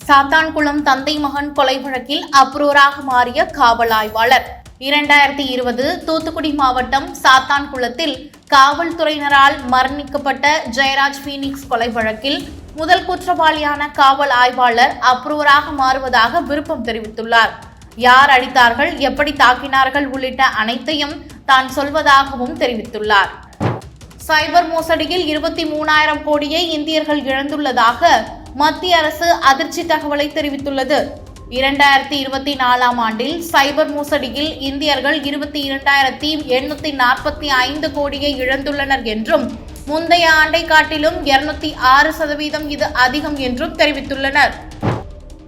சாத்தான்குளம் தந்தை மகன் கொலை வழக்கில் அப்ரூவராக மாறிய காவல் ஆய்வாளர். 2020 தூத்துக்குடி மாவட்டம் சாத்தான்குளத்தில் காவல்துறையினரால் மரணிக்கப்பட்ட ஜெயராஜ் பீனிக்ஸ் கொலை வழக்கில் முதல் குற்றவாளியான காவல் ஆய்வாளர் அப்ரூவராக மாறுவதாக விருப்பம் தெரிவித்துள்ளார். யார் அடித்தார்கள், எப்படி தாக்கினார்கள் உள்ளிட்ட அனைத்தையும் தான் சொல்வதாகவும் தெரிவித்துள்ளார். சைபர் மோசடியில் 23,000 கோடியை இந்தியர்கள் இழந்துள்ளதாக மத்திய அரசு அதிர்ச்சி தகவலை தெரிவித்துள்ளது. 2024 ஆண்டில் சைபர் மோசடியில் இந்தியர்கள் 22,845 கோடியை இழந்துள்ளனர் என்றும் முந்தைய ஆண்டை காட்டிலும் 206% இது அதிகம் என்றும் தெரிவித்துள்ளனர்.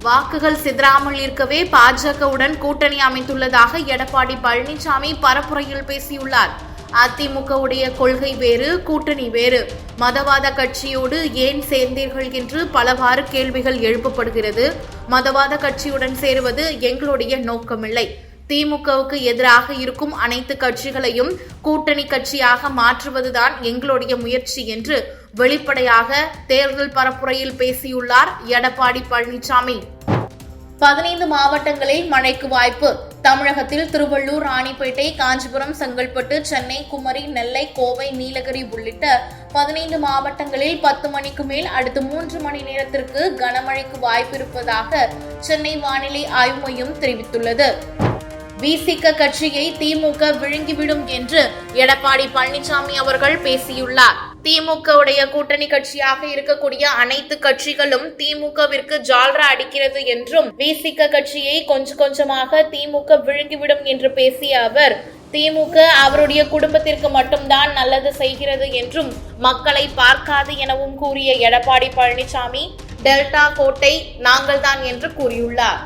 வாக்குகள் சிதறாமல் இருக்கவே பாஜகவுடன் கூட்டணி அமைத்துள்ளதாக எடப்பாடி பழனிசாமி பரப்புரையில் பேசியுள்ளார். அதிமுகவுடைய கொள்கை வேறு, கூட்டணி வேறு. மதவாத கட்சியோடு ஏன் சேர்ந்தீர்கள் என்று பலவாறு கேள்விகள் எழுப்பப்படுகிறது. மதவாத கட்சியுடன் சேருவது எங்களுடைய நோக்கமில்லை. திமுகவுக்கு எதிராக இருக்கும் அனைத்து கட்சிகளையும் கூட்டணி கட்சியாக மாற்றுவதுதான் எங்களுடைய முயற்சி என்று வெளிப்படையாக தேர்தல் பரப்புரையில் பேசியுள்ளார் எடப்பாடி பழனிசாமி. 15 மாவட்டங்களில் மழைக்கு வாய்ப்பு. தமிழகத்தில் திருவள்ளூர், ராணிப்பேட்டை, காஞ்சிபுரம், செங்கல்பட்டு, சென்னை, குமரி, நெல்லை, கோவை, நீலகிரி உள்ளிட்ட 15 மாவட்டங்களில் 10 மணிக்கு மேல் அடுத்த 3 மணி நேரத்திற்கு கனமழைக்கு வாய்ப்பு இருப்பதாக சென்னை வானிலை ஆய்வு மையம் தெரிவித்துள்ளது. விசிக கட்சியை திமுக விழுங்கிவிடும் என்று எடப்பாடி பழனிசாமி அவர்கள் பேசியுள்ளார். திமுகவுடைய கூட்டணி கட்சியாக இருக்கக்கூடிய அனைத்து கட்சிகளும் திமுகவிற்கு ஜால்ரா அடிக்கிறது என்றும் விசிக கட்சியை கொஞ்சம் கொஞ்சமாக திமுக விழுங்கிவிடும் என்று பேசிய அவர், திமுக அவருடைய குடும்பத்திற்கு மட்டும்தான் நல்லது செய்கிறது என்றும் மக்களை பார்க்காது எனவும் கூறிய எடப்பாடி பழனிசாமி, டெல்டா கோட்டை நாங்கள்தான் என்று கூறியுள்ளார்.